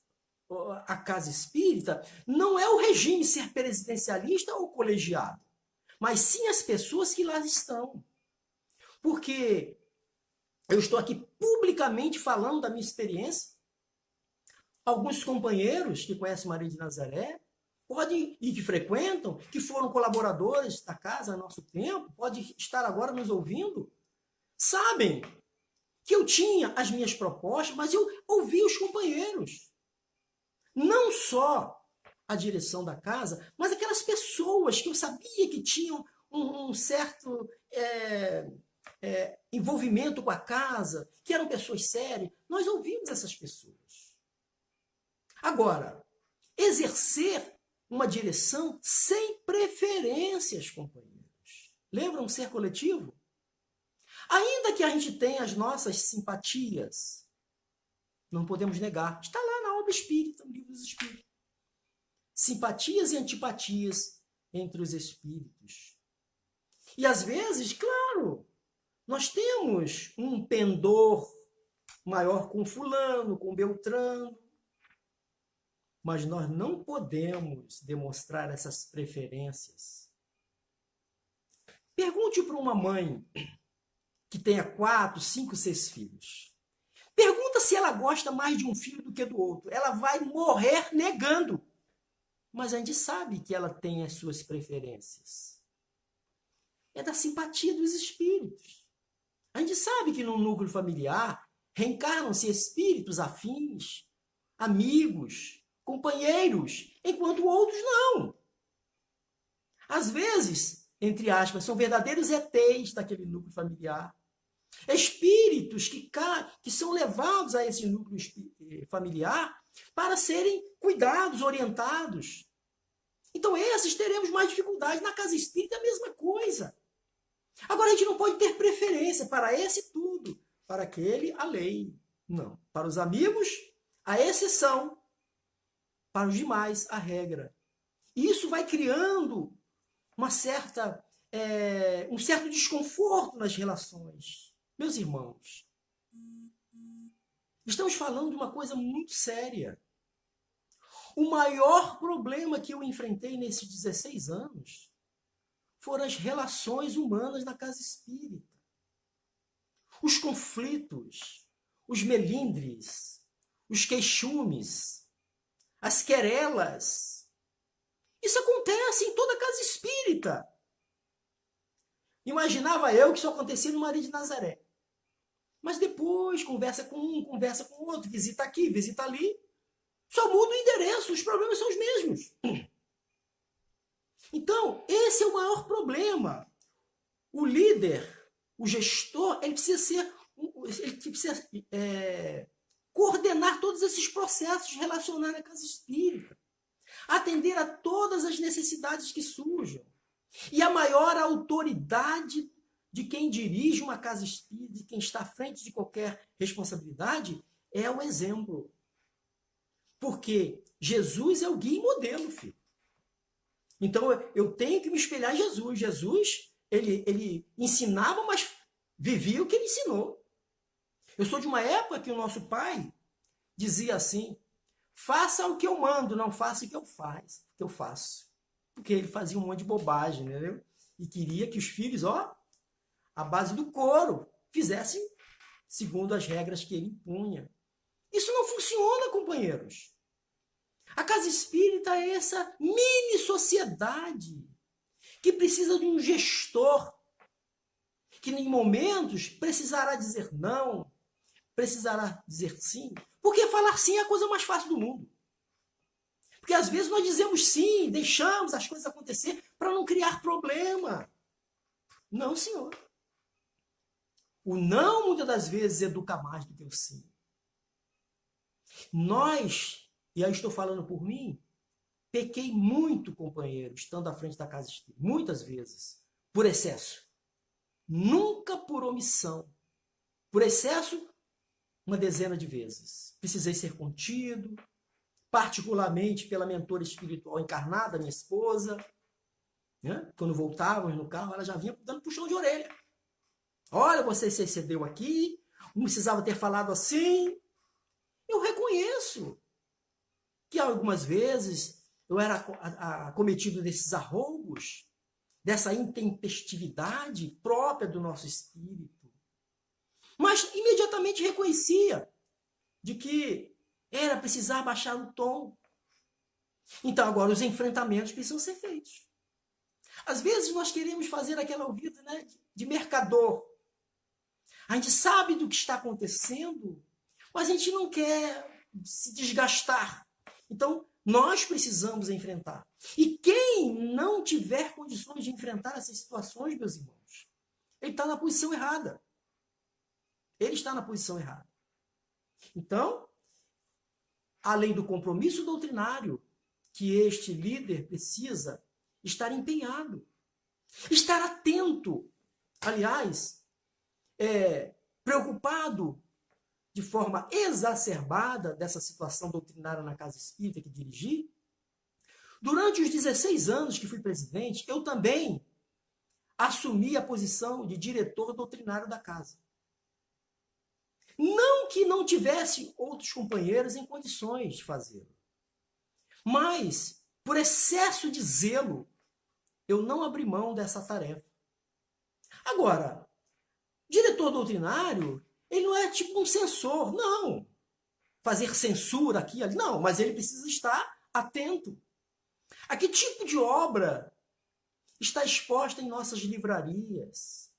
a casa espírita não é o regime ser presidencialista ou colegiado, mas sim as pessoas que lá estão. Porque eu estou aqui publicamente falando da minha experiência. Alguns companheiros que conhecem Maria de Nazaré podem, e que frequentam, que foram colaboradores da casa há nosso tempo, podem estar agora nos ouvindo, sabem que eu tinha as minhas propostas, mas eu ouvi os companheiros. Não só a direção da casa, mas aquelas pessoas que eu sabia que tinham um certo envolvimento com a casa, que eram pessoas sérias. Nós ouvimos essas pessoas. Agora, exercer uma direção sem preferências, companheiros. Lembram um ser coletivo? Ainda que a gente tenha as nossas simpatias, não podemos negar. Está lá na obra espírita, no livro dos Espíritos. Simpatias e antipatias entre os espíritos. E às vezes, claro, nós temos um pendor maior com fulano, com Beltrano, mas nós não podemos demonstrar essas preferências. Pergunte para uma mãe que tenha 4, 5, 6 filhos. Pergunta se ela gosta mais de um filho do que do outro. Ela vai morrer negando. Mas a gente sabe que ela tem as suas preferências. É da simpatia dos espíritos. A gente sabe que no núcleo familiar reencarnam-se espíritos afins, amigos, companheiros, enquanto outros não. Às vezes, entre aspas, são verdadeiros ETs daquele núcleo familiar. Espíritos que são levados a esse núcleo familiar para serem cuidados, orientados. Então, esses teremos mais dificuldade. Na casa espírita, a mesma coisa. Agora, a gente não pode ter preferência para esse tudo, para aquele, a lei. Não. Para os amigos, a exceção. Para os demais, a regra. Isso vai criando um certo desconforto nas relações. Meus irmãos, estamos falando de uma coisa muito séria. O maior problema que eu enfrentei nesses 16 anos foram as relações humanas na casa espírita. Os conflitos, os melindres, os queixumes, as querelas. Isso acontece em toda casa espírita. Imaginava eu que isso acontecia no Maria de Nazaré. Mas depois, conversa com um, conversa com o outro, visita aqui, visita ali. Só muda o endereço, os problemas são os mesmos. Então, esse é o maior problema. O líder, o gestor, ele precisa coordenar todos esses processos relacionados à casa espírita. Atender a todas as necessidades que surjam. E a maior autoridade de quem dirige uma casa espírita, de quem está à frente de qualquer responsabilidade, é o exemplo. Porque Jesus é o guia e modelo, filho. Então, eu tenho que me espelhar em Jesus. Jesus, ele ensinava, mas vivia o que ele ensinou. Eu sou de uma época que o nosso pai dizia assim: faça o que eu mando, não faça o que eu faço. Porque ele fazia um monte de bobagem, entendeu? E queria que os filhos, à base do couro, fizessem segundo as regras que ele impunha. Isso não funciona, companheiros. A casa espírita é essa mini sociedade que precisa de um gestor que em momentos precisará dizer não, precisará dizer sim, porque falar sim é a coisa mais fácil do mundo. Porque às vezes nós dizemos sim, deixamos as coisas acontecer para não criar problema. Não, senhor. O não, muitas das vezes, educa mais do que o sim. Nós, e aí estou falando por mim, pequei muito, companheiro, estando à frente da casa espírita. Muitas vezes. Por excesso. Nunca por omissão. Por excesso, uma dezena de vezes. Precisei ser contido, particularmente pela mentora espiritual encarnada, minha esposa. Né? Quando voltávamos no carro, ela já vinha dando puxão de orelha. Olha, você se excedeu aqui, não precisava ter falado assim. Eu reconheço que algumas vezes eu era acometido desses arroubos, dessa intempestividade própria do nosso espírito. Mas imediatamente reconhecia de que era precisar baixar o tom. Então agora os enfrentamentos precisam ser feitos. Às vezes nós queremos fazer aquela vida, né, de mercador. A gente sabe do que está acontecendo, mas a gente não quer se desgastar. Então, nós precisamos enfrentar. E quem não tiver condições de enfrentar essas situações, meus irmãos, ele está na posição errada. Ele está na posição errada. Então, além do compromisso doutrinário que este líder precisa estar empenhado, estar atento, aliás, preocupado de forma exacerbada dessa situação doutrinária na Casa Espírita que dirigi. Durante os 16 anos que fui presidente, eu também assumi a posição de diretor doutrinário da casa. Não que não tivesse outros companheiros em condições de fazê-lo, mas, por excesso de zelo, eu não abri mão dessa tarefa. Agora, diretor doutrinário, ele não é tipo um censor, não. Fazer censura aqui, ali, não, mas ele precisa estar atento. A que tipo de obra está exposta em nossas livrarias?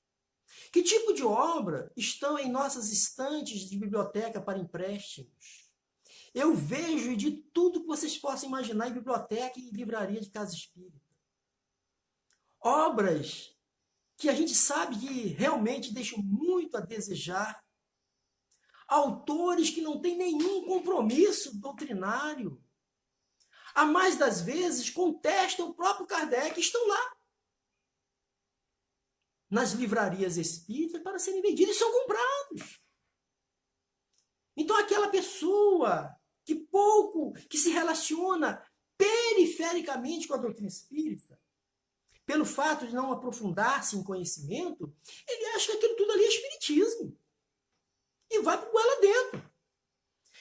Que tipo de obra estão em nossas estantes de biblioteca para empréstimos? Eu vejo de tudo que vocês possam imaginar em biblioteca e livraria de casa espírita. Obras que a gente sabe que realmente deixam muito a desejar. Autores que não têm nenhum compromisso doutrinário. A mais das vezes contestam o próprio Kardec, estão lá nas livrarias espíritas para serem vendidos e são comprados. Então aquela pessoa que se relaciona perifericamente com a doutrina espírita, pelo fato de não aprofundar-se em conhecimento, ele acha que aquilo tudo ali é espiritismo. E vai por goela dentro.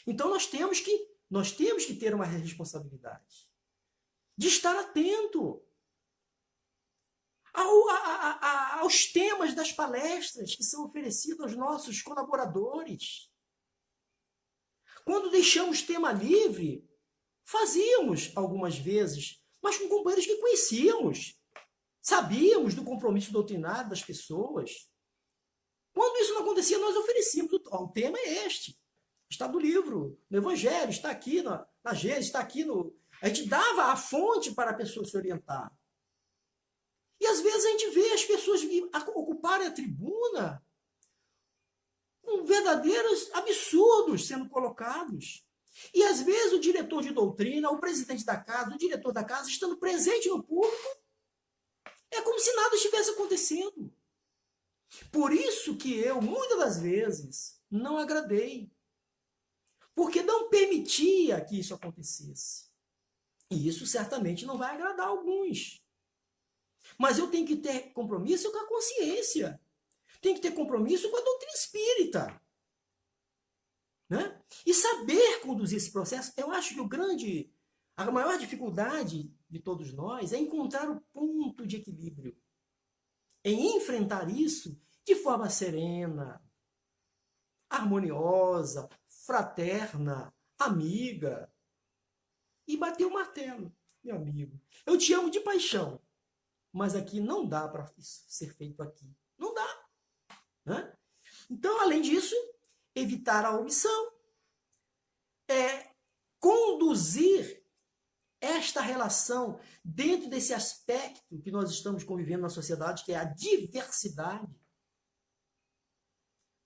Então nós temos que ter uma responsabilidade de estar atento aos temas das palestras que são oferecidos aos nossos colaboradores. Quando deixamos tema livre, fazíamos algumas vezes, mas com companheiros que conhecíamos, sabíamos do compromisso doutrinário das pessoas. Quando isso não acontecia, nós oferecíamos. O tema é este. Está do livro, no Evangelho, está aqui na Gênesis, está aqui no... A gente dava a fonte para a pessoa se orientar. E às vezes a gente vê as pessoas ocuparem a tribuna com verdadeiros absurdos sendo colocados. E às vezes o diretor de doutrina, o presidente da casa, o diretor da casa, estando presente no público, é como se nada estivesse acontecendo. Por isso que eu, muitas das vezes, não agradei. Porque não permitia que isso acontecesse. E isso certamente não vai agradar alguns. Mas eu tenho que ter compromisso com a consciência. Tenho que ter compromisso com a doutrina espírita. Né? E saber conduzir esse processo. Eu acho que a maior dificuldade de todos nós é encontrar o ponto de equilíbrio. Em enfrentar isso de forma serena, harmoniosa, fraterna, amiga. E bater o martelo, meu amigo. Eu te amo de paixão, mas aqui não dá para isso ser feito aqui. Não dá. Né? Então, além disso, evitar a omissão. Conduzir esta relação dentro desse aspecto que nós estamos convivendo na sociedade, que é a diversidade.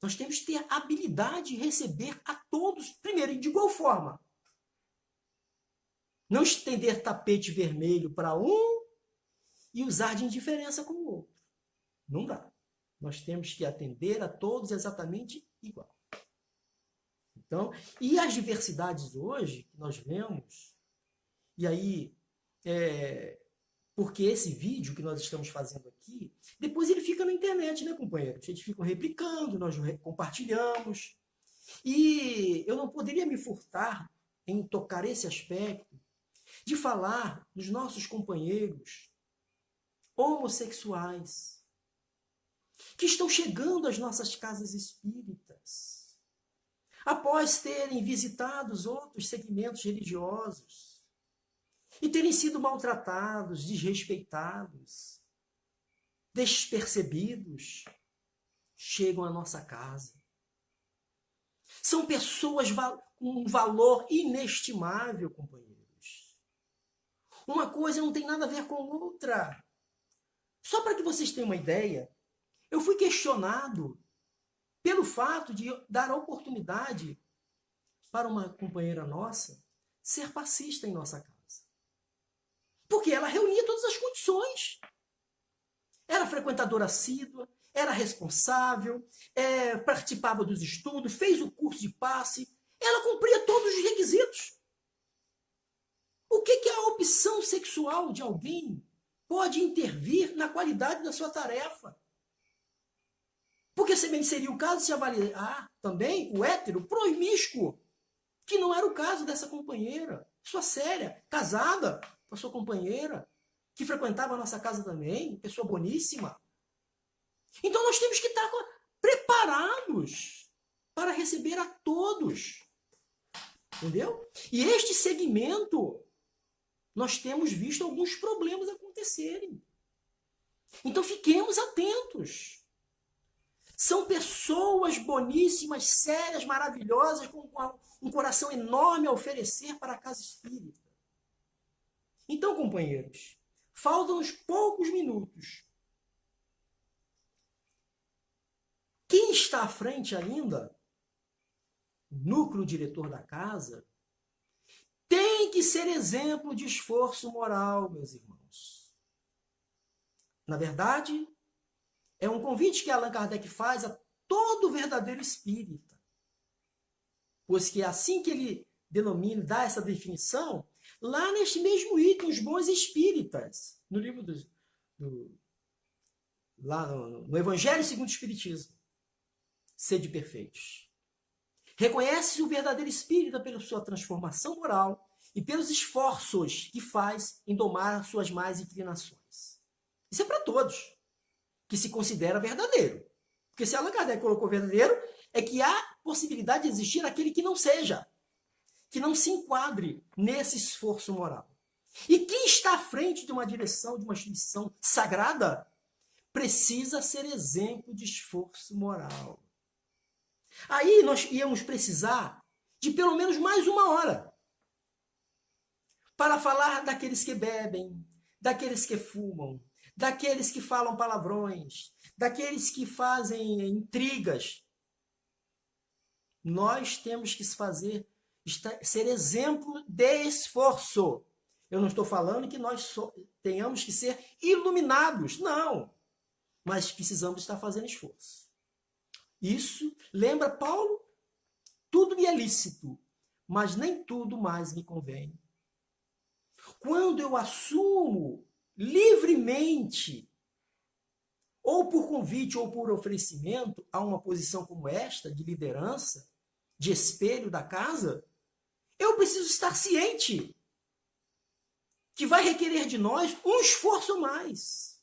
Nós temos que ter a habilidade de receber a todos, primeiro, de igual forma. Não estender tapete vermelho para um e usar de indiferença com o outro. Não dá. Nós temos que atender a todos exatamente igual. Então, e as diversidades hoje que nós vemos, e aí, porque esse vídeo que nós estamos fazendo aqui, depois ele fica na internet, né, companheiros? Eles ficam replicando, nós compartilhamos. E eu não poderia me furtar em tocar esse aspecto de falar dos nossos companheiros homossexuais que estão chegando às nossas casas espíritas após terem visitado outros segmentos religiosos e terem sido maltratados, desrespeitados, despercebidos, chegam à nossa casa. São pessoas com um valor inestimável, companheiros. Uma coisa não tem nada a ver com outra. Só para que vocês tenham uma ideia, eu fui questionado pelo fato de dar a oportunidade para uma companheira nossa ser passista em nossa casa. Porque ela reunia todas as condições. Era frequentadora assídua, era responsável, participava dos estudos, fez o curso de passe, ela cumpria todos os requisitos. O que a opção sexual de alguém pode intervir na qualidade da sua tarefa? Porque também seria o caso se avaliar também o hétero promíscuo, que não era o caso dessa companheira, pessoa séria, casada com a sua companheira, que frequentava a nossa casa também, pessoa boníssima. Então nós temos que estar preparados para receber a todos. Entendeu? E este segmento, nós temos visto alguns problemas acontecerem. Então fiquemos atentos. São pessoas boníssimas, sérias, maravilhosas, com um coração enorme a oferecer para a casa espírita. Então, companheiros, faltam uns poucos minutos. Quem está à frente ainda, o núcleo diretor da casa, tem que ser exemplo de esforço moral, meus irmãos. Na verdade, é um convite que Allan Kardec faz a todo verdadeiro espírita. Pois que é assim que ele denomina, dá essa definição, lá neste mesmo item, os bons espíritas, no livro lá no Evangelho segundo o Espiritismo. Sede perfeitos. Reconhece o verdadeiro espírita pela sua transformação moral e pelos esforços que faz em domar suas más inclinações. Isso é para todos que se considera verdadeiro. Porque se Allan Kardec colocou verdadeiro, é que há possibilidade de existir aquele que não seja, que não se enquadre nesse esforço moral. E quem está à frente de uma direção, de uma instituição sagrada, precisa ser exemplo de esforço moral. Aí nós íamos precisar de pelo menos mais uma hora para falar daqueles que bebem, daqueles que fumam, daqueles que falam palavrões, daqueles que fazem intrigas. Nós temos que ser exemplo de esforço. Eu não estou falando que nós tenhamos que ser iluminados, não. Mas precisamos estar fazendo esforço. Isso, lembra Paulo? Tudo me é lícito, mas nem tudo mais me convém. Quando eu assumo livremente, ou por convite ou por oferecimento, a uma posição como esta, de liderança, de espelho da casa, eu preciso estar ciente que vai requerer de nós um esforço a mais.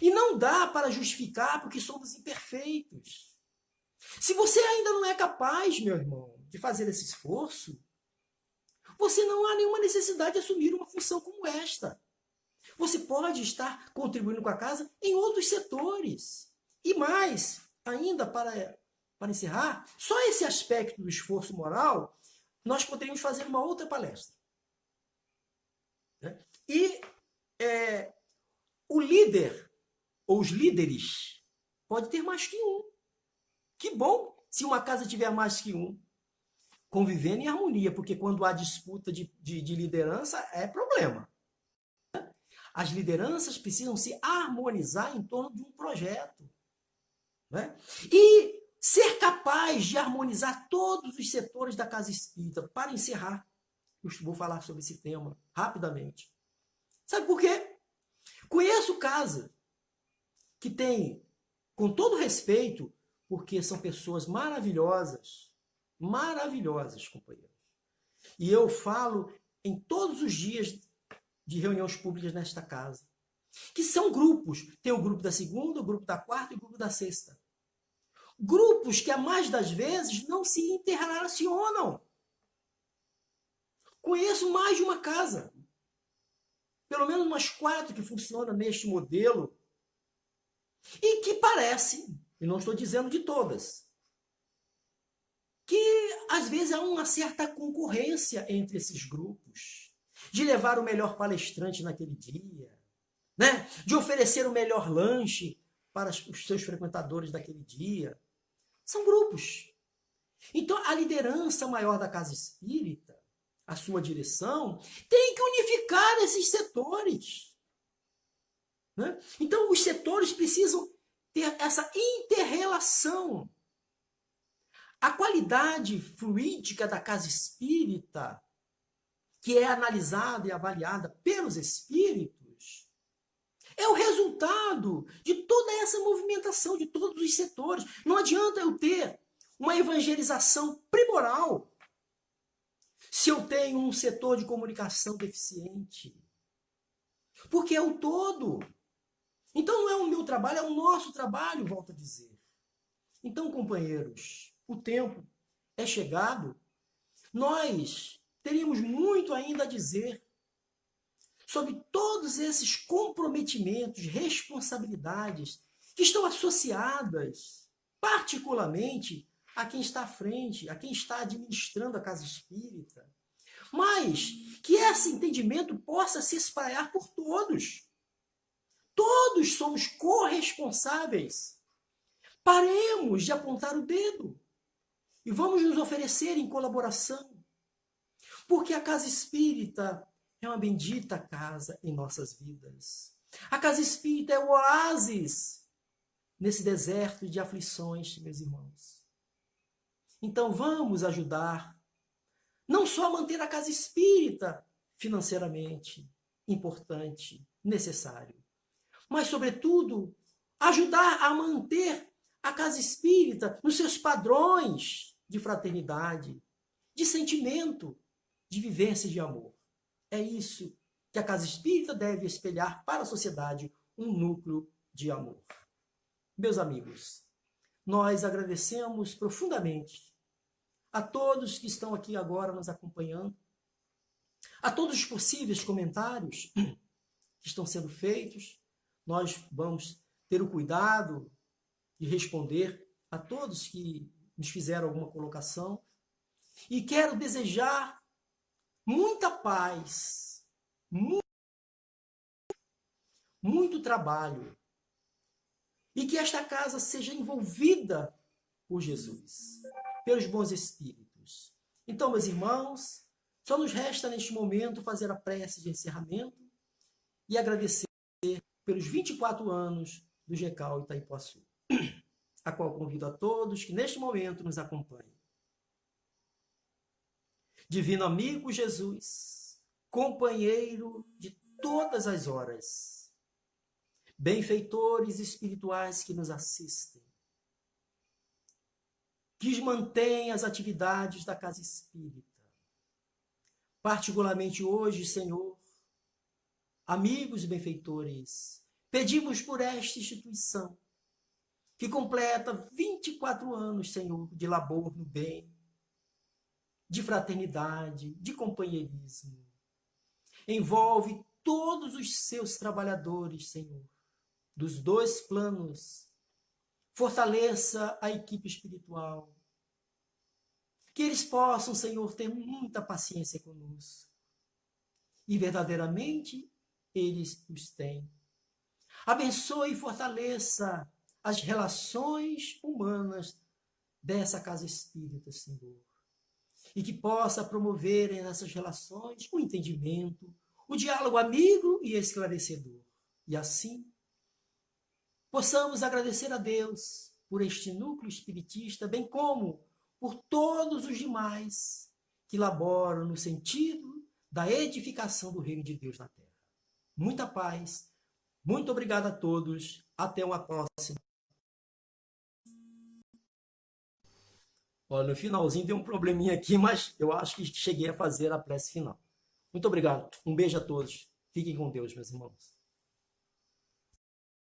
E não dá para justificar porque somos imperfeitos. Se você ainda não é capaz, meu irmão, de fazer esse esforço, você não há nenhuma necessidade de assumir uma função como esta. Você pode estar contribuindo com a casa em outros setores. E mais, ainda para encerrar, só esse aspecto do esforço moral, nós poderíamos fazer uma outra palestra. E o líder, ou os líderes, pode ter mais que um. Que bom se uma casa tiver mais que um, convivendo em harmonia, porque quando há disputa de liderança, é problema. As lideranças precisam se harmonizar em torno de um projeto. Né? E ser capaz de harmonizar todos os setores da casa espírita. Para encerrar, eu vou falar sobre esse tema rapidamente. Sabe por quê? Conheço casa que tem, com todo respeito, porque são pessoas maravilhosas, companheiros. E eu falo em todos os dias de reuniões públicas nesta casa, que são grupos. Tem o grupo da segunda, o grupo da quarta e o grupo da sexta. Grupos que, a mais das vezes, não se interrelacionam. Conheço mais de uma casa, pelo menos umas 4 que funcionam neste modelo, e que parece, e não estou dizendo de todas, que às vezes há uma certa concorrência entre esses grupos, de levar o melhor palestrante naquele dia, né? De oferecer o melhor lanche para os seus frequentadores daquele dia. São grupos. Então, a liderança maior da casa espírita, a sua direção, tem que unificar esses setores. Né? Então, os setores precisam ter essa inter-relação. A qualidade fluídica da casa espírita, que é analisada e avaliada pelos espíritos, é o resultado de toda essa movimentação, de todos os setores. Não adianta eu ter uma evangelização primoral se eu tenho um setor de comunicação deficiente. Porque é o todo. Então não é o meu trabalho, é o nosso trabalho, volto a dizer. Então, companheiros, o tempo é chegado. Nós teríamos muito ainda a dizer sobre todos esses comprometimentos, responsabilidades que estão associadas, particularmente, a quem está à frente, a quem está administrando a casa espírita. Mas que esse entendimento possa se espalhar por todos. Todos somos corresponsáveis. Paremos de apontar o dedo e vamos nos oferecer em colaboração. Porque a casa espírita é uma bendita casa em nossas vidas. A casa espírita é o oásis nesse deserto de aflições, meus irmãos. Então vamos ajudar, não só a manter a casa espírita financeiramente importante, necessário, mas, sobretudo, ajudar a manter a casa espírita nos seus padrões de fraternidade, de sentimento, de vivência de amor. É isso que a casa espírita deve espelhar para a sociedade, um núcleo de amor. Meus amigos, nós agradecemos profundamente a todos que estão aqui agora nos acompanhando, a todos os possíveis comentários que estão sendo feitos. Nós vamos ter o cuidado de responder a todos que nos fizeram alguma colocação. E quero desejar muita paz, muito trabalho, e que esta casa seja envolvida por Jesus, pelos bons espíritos. Então, meus irmãos, só nos resta neste momento fazer a prece de encerramento e agradecer pelos 24 anos do GECAL Itaipuaçu, a qual convido a todos que neste momento nos acompanhem. Divino amigo Jesus, companheiro de todas as horas, benfeitores espirituais que nos assistem, que mantém as atividades da casa espírita. Particularmente hoje, Senhor, amigos e benfeitores, pedimos por esta instituição, que completa 24 anos, Senhor, de labor no bem, de fraternidade, de companheirismo. Envolve todos os seus trabalhadores, Senhor, dos 2 planos. Fortaleça a equipe espiritual. Que eles possam, Senhor, ter muita paciência conosco. E verdadeiramente, eles os têm. Abençoe e fortaleça as relações humanas dessa casa espírita, Senhor. E que possa promover nessas relações o entendimento, o diálogo amigo e esclarecedor. E assim, possamos agradecer a Deus por este núcleo espiritista, bem como por todos os demais que laboram no sentido da edificação do reino de Deus na terra. Muita paz. Muito obrigado a todos. Até uma próxima. Olha, no finalzinho deu um probleminha aqui, mas eu acho que cheguei a fazer a prece final. Muito obrigado. Um beijo a todos. Fiquem com Deus, meus irmãos.